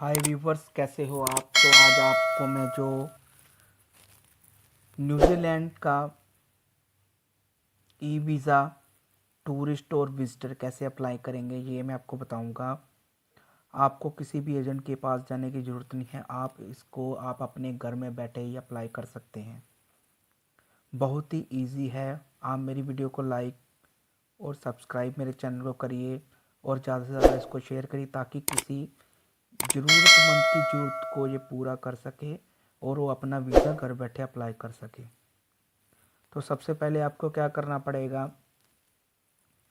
हाय viewers, कैसे हो आप। तो आज आपको मैं जो न्यूजीलैंड का ई वीज़ा टूरिस्ट और विजिटर कैसे अप्लाई करेंगे ये मैं आपको बताऊंगा। आपको किसी भी एजेंट के पास जाने की ज़रूरत नहीं है, आप अपने घर में बैठे ही अप्लाई कर सकते हैं। बहुत ही इजी है। आप मेरी वीडियो को लाइक और सब्सक्राइब मेरे चैनल को करिए और ज़्यादा से ज़्यादा इसको शेयर करिए ताकि किसी ज़रूरतमंद की ज़रूरत को ये पूरा कर सके और वो अपना वीज़ा घर बैठे अप्लाई कर सके। तो सबसे पहले आपको क्या करना पड़ेगा,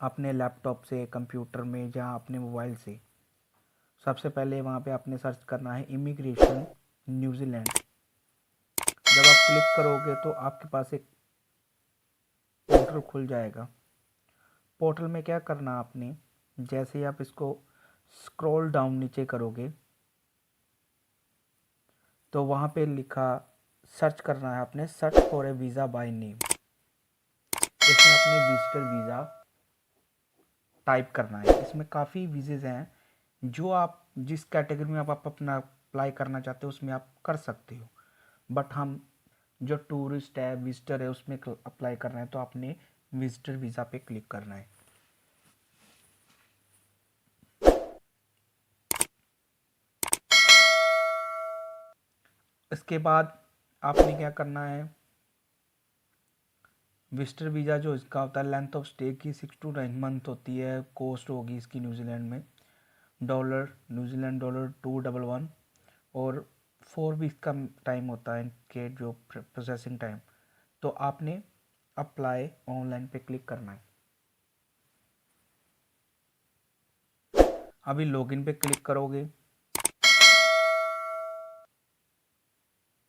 अपने लैपटॉप से, कंप्यूटर में या अपने मोबाइल से सबसे पहले वहाँ पे आपने सर्च करना है इमिग्रेशन न्यूजीलैंड। जब आप क्लिक करोगे तो आपके पास एक पोर्टल खुल जाएगा। पोर्टल में क्या करना आपने, जैसे ही आप इसको स्क्रॉल डाउन नीचे करोगे तो वहाँ पे लिखा सर्च करना है आपने, search for a visa by name. इसमें अपने विजिटर वीज़ा टाइप करना है। इसमें काफ़ी वीज़ेज़ हैं जो आप जिस कैटेगरी में आप अपना अप्लाई करना चाहते हो उसमें आप कर सकते हो, बट हम जो टूरिस्ट है, विजिटर है, उसमें अप्लाई करना है तो आपने विजिटर वीज़ा पे क्लिक करना है। इसके बाद आपने क्या करना है, विजिटर वीज़ा जो इसका होता है, लेंथ ऑफ स्टे की 6 to 9 मंथ होती है। कॉस्ट होगी इसकी न्यूजीलैंड में न्यूजीलैंड डॉलर 211 और 4 वीक का टाइम होता है इनके जो प्रोसेसिंग टाइम। तो आपने अप्लाई ऑनलाइन पे क्लिक करना है। अभी लॉगिन पे क्लिक करोगे,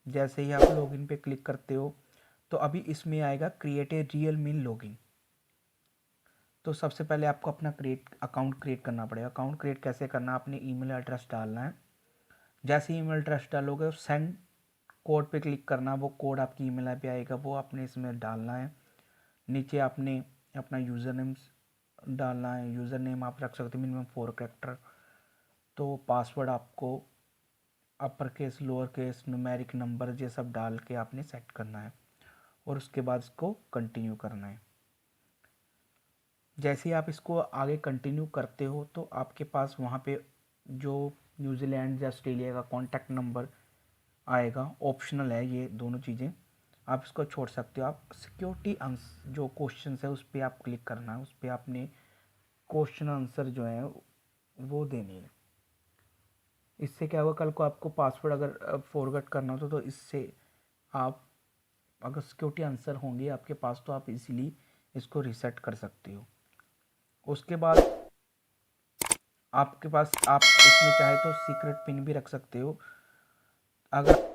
जैसे ही आप लॉगिन पे क्लिक करते हो तो अभी इसमें आएगा create a RealMe login. तो सबसे पहले आपको अपना अकाउंट क्रिएट करना पड़ेगा। अकाउंट क्रिएट कैसे करना, आपने ईमेल एड्रेस डालना है। जैसे ईमेल एड्रेस डालोगे सेंड कोड पे क्लिक करना, वो कोड आपकी ईमेल पे आएगा, वो आपने इसमें डालना है। नीचे आपने अपना यूज़र नेम डालना है। यूज़र नेम आप रख सकते हो मिनिमम 4 कैरेक्टर। तो पासवर्ड आपको upper case, lower case, numeric number ये सब डाल के आपने सेट करना है और उसके बाद इसको कंटिन्यू करना है। जैसे ही आप इसको आगे कंटिन्यू करते हो तो आपके पास वहाँ पे जो न्यूजीलैंड या ऑस्ट्रेलिया का कॉन्टैक्ट नंबर आएगा, ऑप्शनल है ये दोनों चीज़ें, आप इसको छोड़ सकते हो। आप सिक्योरिटी जो क्वेश्चन है उस पर आप क्लिक करना है। उस पर आपने क्वेश्चन आंसर जो है वो देनी है। इससे क्या होगा, कल को आपको पासवर्ड अगर फॉरगेट करना हो तो इससे आप अगर सिक्योरिटी आंसर होंगे आपके पास तो आप इजीली इसको रीसेट कर सकते हो। उसके बाद आपके पास आप इसमें चाहे तो सीक्रेट पिन भी रख सकते हो। अगर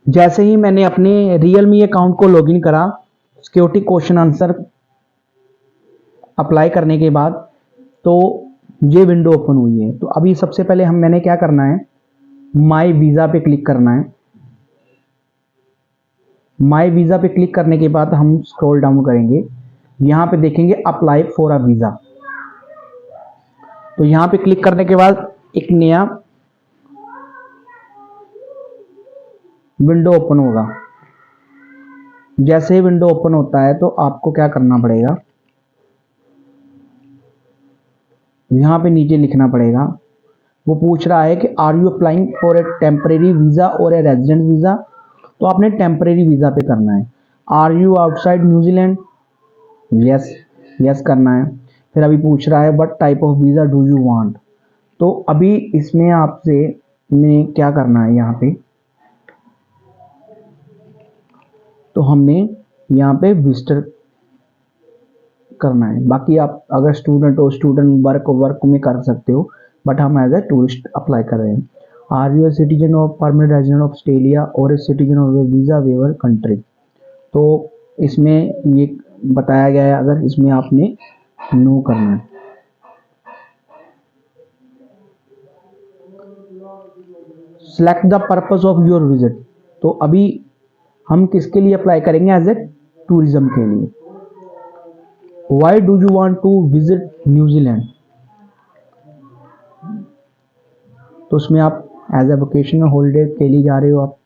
जैसे ही मैंने अपने रियलमी अकाउंट को लॉगिन करा, सिक्योरिटी क्वेश्चन आंसर अप्लाई करने के बाद तो ये विंडो ओपन हुई है। तो अभी सबसे पहले मैंने क्या करना है, माई वीज़ा पे क्लिक करना है। माई वीज़ा पे क्लिक करने के बाद हम स्क्रॉल डाउन करेंगे, यहाँ पे देखेंगे अप्लाई फॉर अ वीज़ा। तो यहाँ पे क्लिक करने के बाद एक नया विंडो ओपन होगा। जैसे ही विंडो ओपन होता है तो आपको क्या करना पड़ेगा, यहाँ पे नीचे लिखना पड़ेगा। वो पूछ रहा है कि are you applying for a temporary visa और ए रेजिडेंट वीज़ा। तो आपने टेम्परेरी वीज़ा पे करना है। Are you outside New Zealand, yes yes करना है। फिर अभी पूछ रहा है what type of visa do you want. तो अभी इसमें आपसे में क्या करना है, यहाँ पे तो हमने यहाँ पे विजिटर करना है। बाकी आप अगर स्टूडेंट हो, स्टूडेंट वर्क में कर सकते हो, बट हम एज ए टूरिस्ट अप्लाई कर रहे हैं। Are you a citizen of permanent resident of Australia और a citizen of a visa waiver country. तो इसमें ये बताया गया है, अगर इसमें आपने नो करना है। Select the purpose of your visit. तो अभी हम किसके लिए अप्लाई करेंगे, एज ए टूरिज्म के लिए। Why do you want to visit New Zealand. तो उसमें आप एज ए वोकेशनल हॉलीडे के लिए जा रहे हो आप।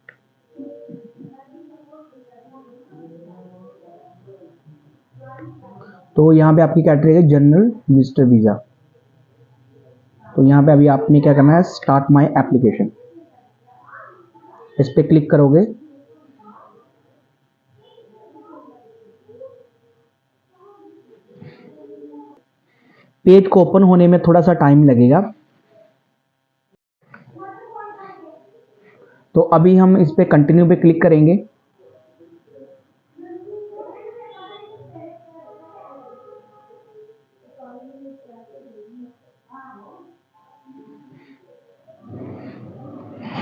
तो यहाँ पे आपकी कैटेगरी है जनरल विजिटर वीज़ा। तो यहाँ पे अभी आपने क्या करना है, स्टार्ट माय एप्लीकेशन, इस पर क्लिक करोगे। पेज को ओपन होने में थोड़ा सा टाइम लगेगा। तो अभी हम इस पे कंटिन्यू पे क्लिक करेंगे।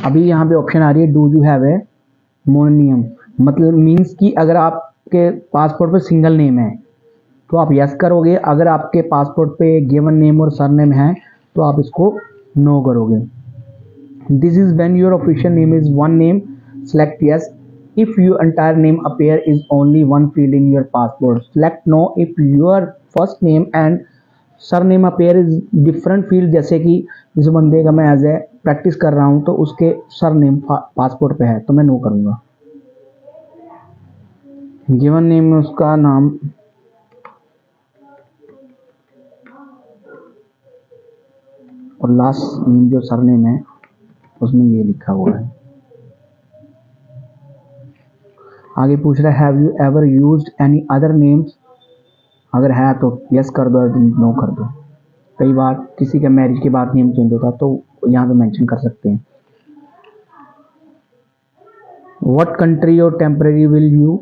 अभी यहाँ पे ऑप्शन आ रही है डू यू हैव ए मोनियम, मतलब मीन्स कि अगर आपके पासपोर्ट पे सिंगल नेम है तो आप यस करोगे, अगर आपके पासपोर्ट पे गिवन नेम और सरनेम है तो आप इसको नो करोगे। This is when your official name is one name, select yes. If your entire name appear is only one field in your passport, select no. If your first name and surname appear is different field, जैसे कि जिस बंदे का मैं as a practice कर रहा हूँ तो उसके सरनेम पासपोर्ट पे है तो मैं नो करूँगा। गिवन नेम में उसका नाम, और लास्ट नेम जो सरनेम है उसमें ये लिखा हुआ है। आगे पूछ रहा है have you ever used any other names, अगर है तो यस कर दो, नो कर दो। कई बार किसी का मैरिज के बाद नेम चेंज होता तो यहाँ पे मेंशन कर सकते हैं। व्हाट कंट्री और temporary will you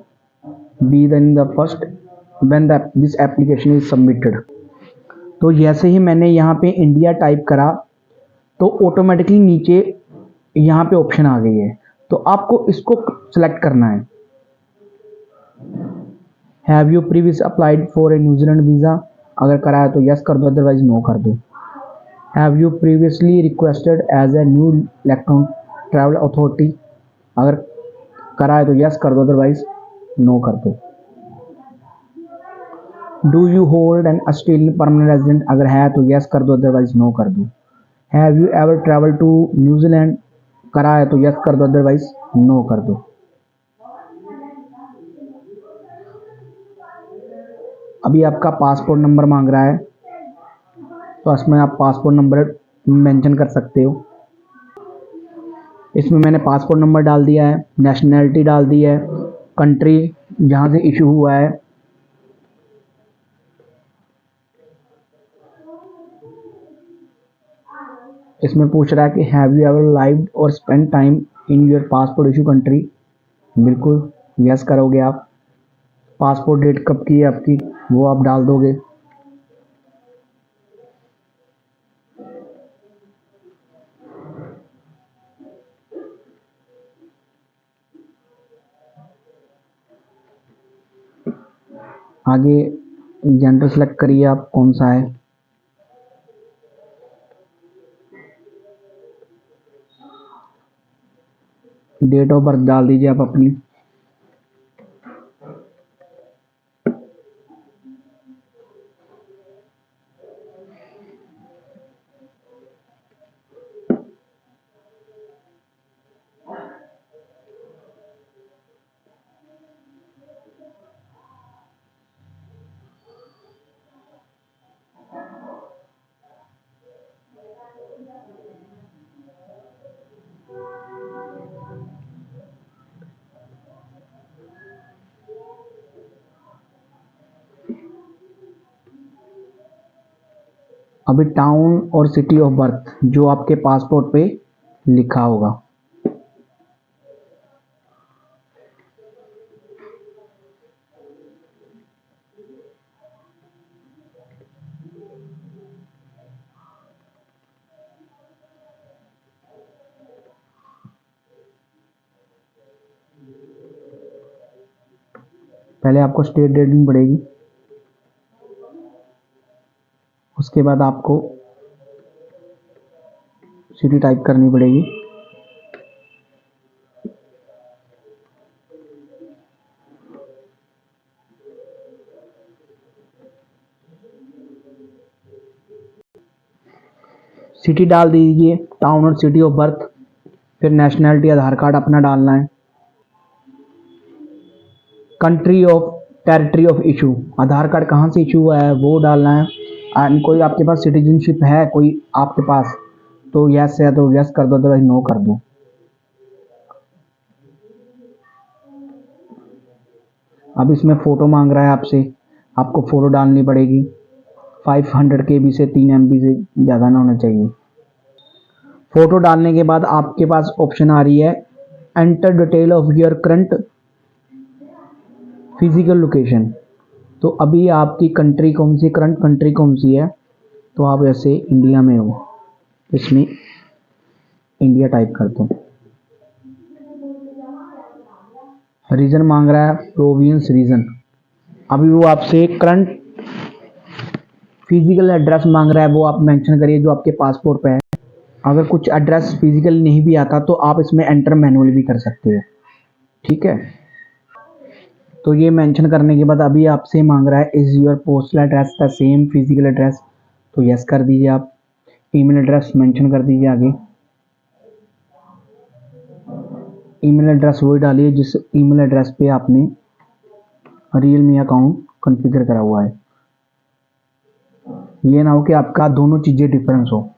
be in the first when this application is submitted. तो जैसे ही मैंने यहाँ पे इंडिया टाइप करा तो ऑटोमेटिकली नीचे यहाँ पे ऑप्शन आ गई है, तो आपको इसको सिलेक्ट करना है। Have you previous applied for a New Zealand visa, अगर करा है तो यस कर दो, अदरवाइज नो कर दो। Have you previously requested as a new electronic travel authority, अगर करा है तो यस कर दो, अदरवाइज नो कर दो। Do you hold an Australian permanent resident, अगर है तो यस कर दो, अदरवाइज नो कर दो। Have you ever travel to New Zealand, करा है तो यस कर दो, अदरवाइज नो कर दो। अभी आपका पासपोर्ट नंबर मांग रहा है तो इसमें आप पासपोर्ट नंबर मेंशन कर सकते हो। इसमें मैंने पासपोर्ट नंबर डाल दिया है, नेशनैलिटी डाल दी है, कंट्री जहाँ से इशू हुआ है, इसमें पूछ रहा है कि हैव यू एवर लाइव्ड और spend time in your passport issue country, बिल्कुल यस करोगे आप। पासपोर्ट डेट कब की है आपकी वो आप डाल दोगे। आगे जेंडर सेलेक्ट करिए आप कौन सा है। डेट ऑफ बर्थ डाल दीजिए आप अपनी। अभी टाउन और सिटी ऑफ बर्थ जो आपके पासपोर्ट पे लिखा होगा, पहले आपको स्टेट देनी पड़ेगी, उसके बाद आपको सिटी टाइप करनी पड़ेगी। सिटी डाल दीजिए, टाउन और सिटी ऑफ बर्थ, फिर नेशनैलिटी आधार कार्ड अपना डालना है, country of territory of issue, Aadhaar card कहाँ से इशू हुआ है वो डालना है, एंड कोई आपके पास सिटीजनशिप है कोई आपके पास तो यस है तो यस कर दो, अदरवाइज नो कर दो। अब इसमें फ़ोटो मांग रहा है आपसे, आपको फ़ोटो डालनी पड़ेगी। 500 KB से 3 MB से ज़्यादा ना होना चाहिए। फ़ोटो डालने के बाद आपके पास ऑप्शन आ रही है enter detail of your current physical location. तो अभी आपकी कंट्री कौन सी, करंट कंट्री कौन सी है, तो आप ऐसे इंडिया में हो, इसमें इंडिया टाइप कर दो। रीजन मांग रहा है प्रोविंस रीजन। अभी वो आपसे करंट फिजिकल एड्रेस मांग रहा है, वो आप मेंशन करिए जो आपके पासपोर्ट पे है। अगर कुछ एड्रेस फिजिकल नहीं भी आता तो आप इसमें एंटर मैनुअली भी कर सकते हो, ठीक है। तो ये मेंशन करने के बाद अभी आपसे मांग रहा है is your postal address the same physical address, तो यस कर दीजिए। आप ईमेल एड्रेस मेंशन कर दीजिए आगे। ईमेल एड्रेस वही डालिए जिस ईमेल एड्रेस पे आपने रियलमी अकाउंट कॉन्फ़िगर करा हुआ है। ये ना हो कि आपका दोनों चीज़ें डिफरेंस हो।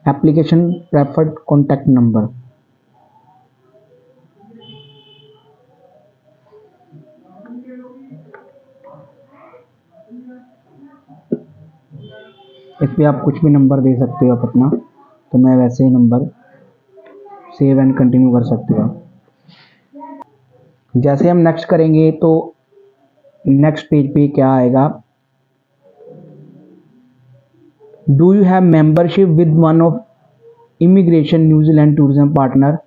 एप्लीकेशन प्रेफर्ड कॉन्टैक्ट नंबर, इस पर आप कुछ भी नंबर दे सकते हो आप अपना, तो मैं वैसे ही नंबर सेव एंड कंटिन्यू कर सकते हो। जैसे हम नेक्स्ट करेंगे तो नेक्स्ट पेज पे क्या आएगा, do you have membership with one of immigration New Zealand tourism partner,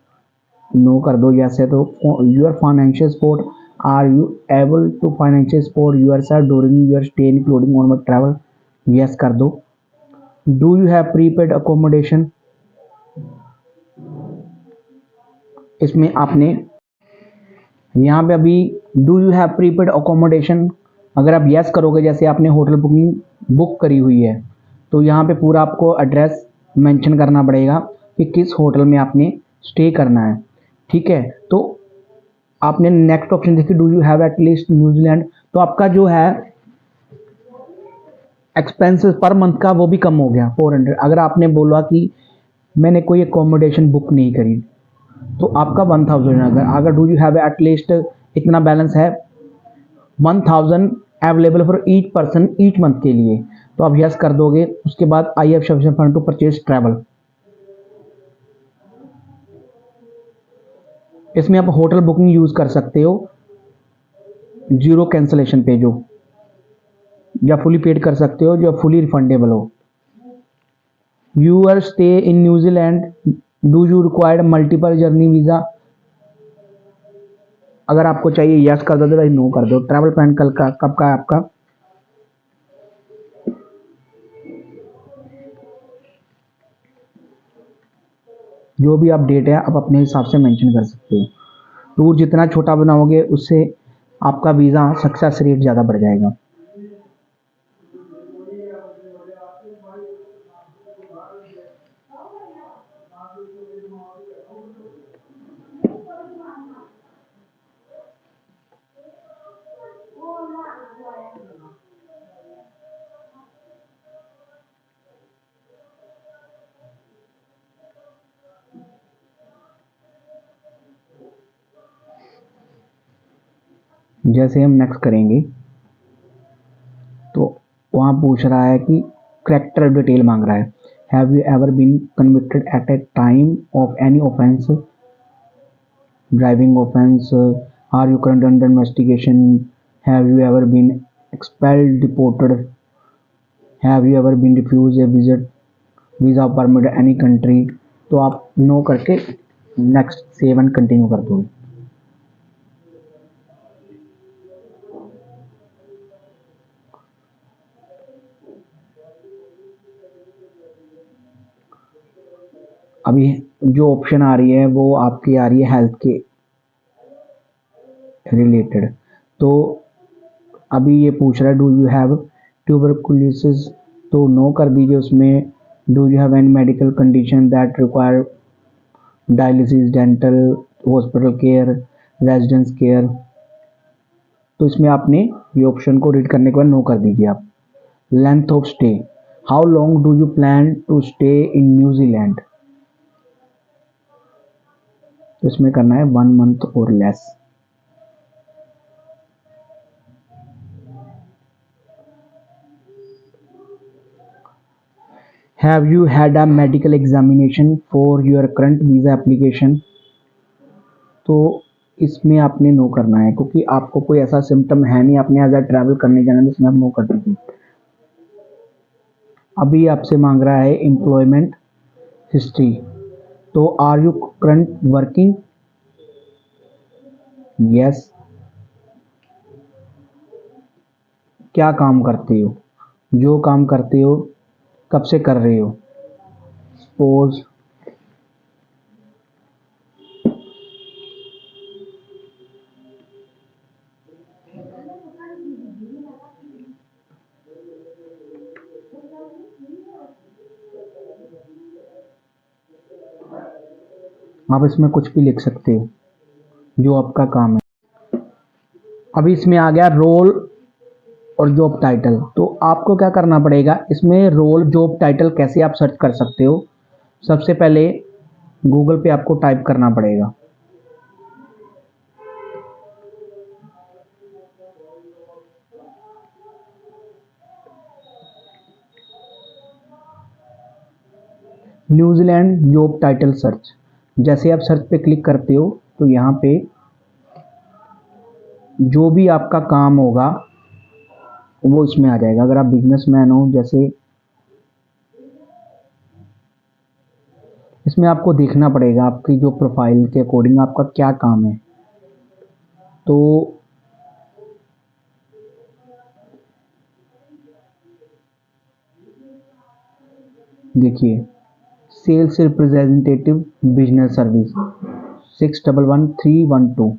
no कर दो। जैसे तो your financial support, are you able to financial support yourself during your stay including on travel, yes कर दो। Do you have prepaid accommodation, इसमें आपने यहाँ पे अभी do you have prepaid accommodation, अगर आप यस करोगे जैसे आपने होटल बुकिंग बुक करी हुई है तो यहाँ पे पूरा आपको एड्रेस मेंशन करना पड़ेगा कि किस होटल में आपने स्टे करना है, ठीक है। तो आपने नेक्स्ट ऑप्शन देखी do you have at least New Zealand, तो आपका जो है एक्सपेंसेस पर मंथ का वो भी कम हो गया 400। अगर आपने बोला कि मैंने कोई अकोमोडेशन बुक नहीं करी तो आपका 1000, अगर डू यू हैव एटलीस्ट इतना बैलेंस है 1000 available for each person each month के लिए, तो आप यस कर दोगे। उसके बाद I have sufficient fund to purchase travel, इसमें आप होटल बुकिंग यूज़ कर सकते हो जीरो कैंसलेशन पे, जो या फुली पेड कर सकते हो जो फुली रिफंडेबल हो। Your stay in New Zealand, do you required multiple journey visa, अगर आपको चाहिए यस कर दो, अदरवाइज नो कर दो। ट्रैवल प्लान कल का कब का है आपका, जो भी आप डेट है आप अपने हिसाब से मेंशन कर सकते हो। टूर जितना छोटा बनाओगे उससे आपका वीज़ा सक्सेस रेट ज़्यादा बढ़ जाएगा। जैसे हम नेक्स्ट करेंगे तो वहाँ पूछ रहा है कि करेक्टर डिटेल मांग रहा है। Have you ever been convicted at a time of any offence, driving offence, are you current under investigation, have you ever been expelled deported, have you ever been refuse a visit visa permit any country, तो आप no करके next save and continue कर दोगे। अभी जो option आ रही है वो आपकी आ रही है हेल्थ के रिलेटेड। तो अभी ये पूछ रहा है डू यू हैव ट्यूबरकुलोसिस, तो नो कर दीजिए उसमें। Do you have any medical condition that require dialysis, dental, hospital care, residence care, तो इसमें आपने ये ऑप्शन को रीड करने के बाद नो कर दीजिए आप। Length of stay, how long do you plan to stay in New Zealand, तो इसमें करना है 1 मंथ और less. Have you had a medical examination for your current visa application, तो इसमें आपने नो करना है क्योंकि आपको कोई ऐसा सिम्टम है नहीं, आपने एज अ ट्रैवल करने जाना है, इसमें आप नो कर दीजिए। अभी आपसे मांग रहा है एम्प्लॉयमेंट हिस्ट्री, तो are you current working, yes, क्या काम करते हो, जो काम करते हो कब से कर रहे हो, सपोज आप इसमें कुछ भी लिख सकते हो जो आपका काम है। अभी इसमें आ गया रोल और जॉब टाइटल, तो आपको क्या करना पड़ेगा, इसमें रोल जॉब टाइटल कैसे आप सर्च कर सकते हो। सबसे पहले गूगल पे आपको टाइप करना पड़ेगा, न्यूजीलैंड जॉब टाइटल सर्च। जैसे आप सर्च पे क्लिक करते हो तो यहाँ पे जो भी आपका काम होगा वो इसमें आ जाएगा। अगर आप बिजनेसमैन हो, जैसे इसमें आपको देखना पड़ेगा आपकी जो प्रोफाइल के अकॉर्डिंग आपका क्या काम है। तो देखिए, सेल्स रिप्रेजेंटेटिव बिजनेस सर्विस 611312,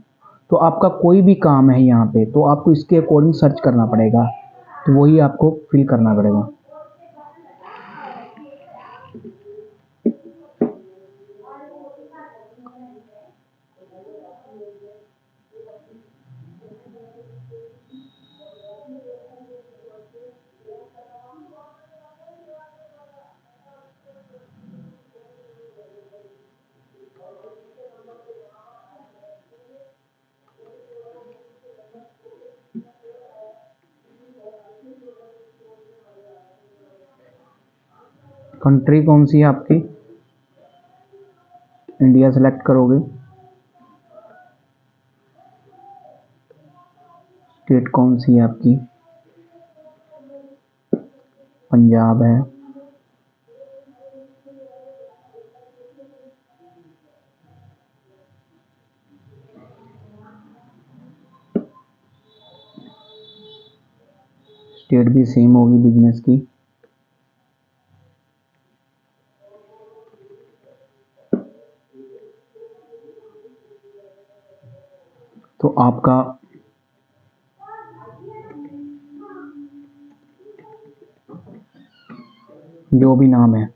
तो आपका कोई भी काम है यहाँ पे तो आपको इसके अकॉर्डिंग सर्च करना पड़ेगा, तो वही आपको फिल करना पड़ेगा। कंट्री कौन सी है आपकी, इंडिया सेलेक्ट करोगे। स्टेट कौन सी है आपकी, पंजाब है। स्टेट भी सेम होगी बिजनेस की। तो आपका जो भी नाम है,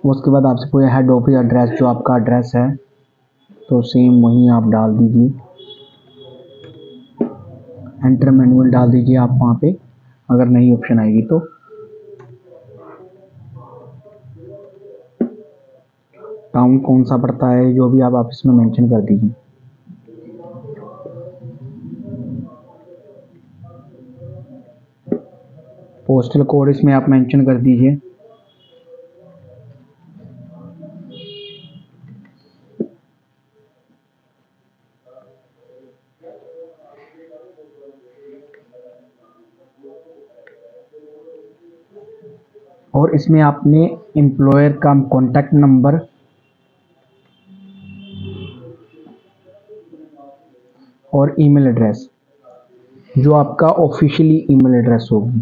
उसके बाद आपसे पूछा हेड ऑफिस एड्रेस, जो आपका एड्रेस है तो सेम वहीं आप डाल दीजिए। एंटर मैनुअल डाल दीजिए आप वहाँ पे, अगर नई ऑप्शन आएगी तो। टाउन कौन सा पड़ता है जो भी आप इसमें मेंशन कर दीजिए। पोस्टल कोड इसमें आप मेंशन कर दीजिए। और इसमें आपने एम्प्लॉयर का कॉन्टैक्ट नंबर और ईमेल एड्रेस, जो आपका ऑफिशियली ईमेल एड्रेस होगी,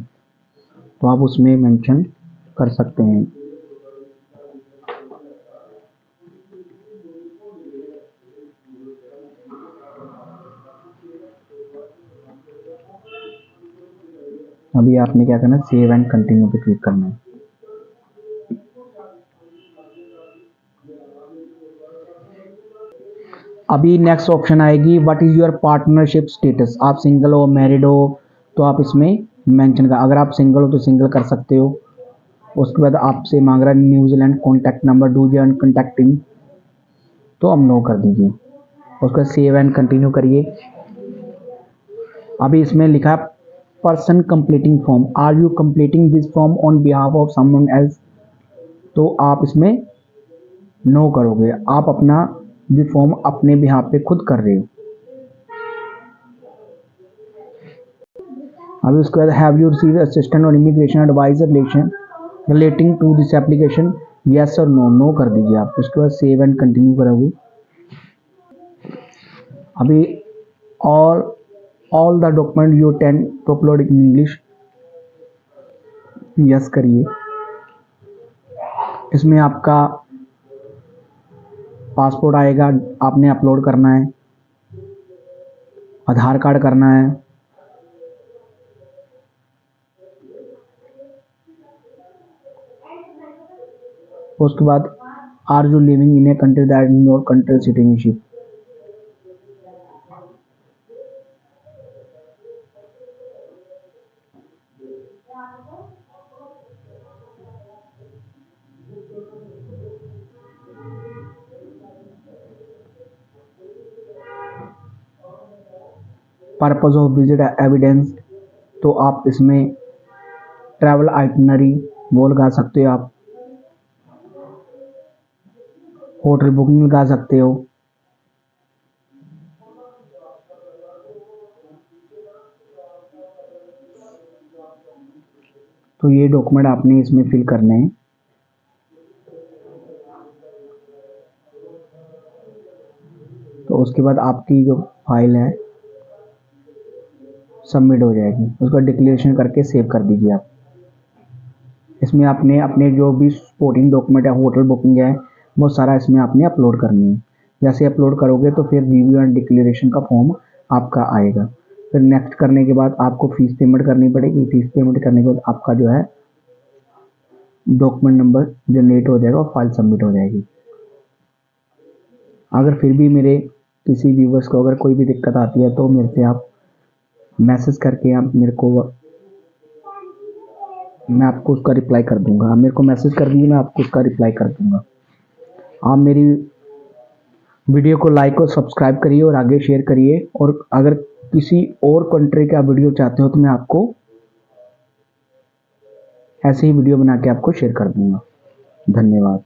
तो आप उसमें मेंशन कर सकते हैं। अभी आपने क्या करना है, सेव एंड कंटिन्यू पे क्लिक करना है। अभी नेक्स्ट ऑप्शन आएगी, what is your partnership status. आप सिंगल हो, मैरिड हो, तो आप इसमें मेंशन कर, अगर आप सिंगल हो तो सिंगल कर सकते हो। उसके बाद आपसे मांग रहा है New Zealand contact number, do you and contacting, तो हम नो कर दीजिए। उसके बाद सेव एंड कंटिन्यू करिए। अभी इसमें लिखा है person completing form, are you completing this form on behalf of someone else, तो आप इसमें नो करोगे, आप अपना ये फॉर्म अपने बिहाफ पे खुद कर रहे हो। अभी उसके बाद हैव यू रिसीव असिस्टेंट और immigration adviser relating to this application, yes और नो, नो कर दीजिए आप। उसके बाद सेव एंड कंटिन्यू करोगे। अभी all the document you tend to upload in English, yes करिए। इसमें आपका पासपोर्ट आएगा, आपने अपलोड करना है, आधार कार्ड करना है, उसके बाद are you living in a country that in your country citizenship, purpose of visit evidence, तो आप इसमें ट्रैवल आइटनरी वो लगा सकते हो, आप होटल बुकिंग लगा सकते हो। तो ये डॉक्यूमेंट आपने इसमें फिल करने हैं। तो उसके बाद आपकी जो फाइल है सबमिट हो जाएगी। उसका डिक्लेरेशन करके सेव कर दीजिए आप। इसमें आपने अपने जो भी सपोर्टिंग डॉक्यूमेंट है, होटल बुकिंग है, वो सारा इसमें आपने अपलोड करनी है। जैसे अपलोड करोगे तो फिर रिव्यू एंड डिक्लेरेशन का फॉर्म आपका आएगा। फिर नेक्स्ट करने के बाद आपको फीस पेमेंट करनी पड़ेगी। फीस पेमेंट करने के बाद आपका जो है डॉक्यूमेंट नंबर जनरेट हो जाएगा और फाइल सबमिट हो जाएगी। अगर फिर भी मेरे किसी व्यूवर्स को अगर कोई भी दिक्कत आती है तो मेरे से आप मैसेज करके आप मेरे को, मैं आपको उसका रिप्लाई कर दूंगा। आप मेरे को मैसेज कर दीजिए, मैं आपको उसका रिप्लाई कर दूंगा। आप मेरी वीडियो को लाइक और सब्सक्राइब करिए और आगे शेयर करिए। और अगर किसी और कंट्री का वीडियो चाहते हो तो मैं आपको ऐसे ही वीडियो बना के आपको शेयर कर दूंगा। धन्यवाद।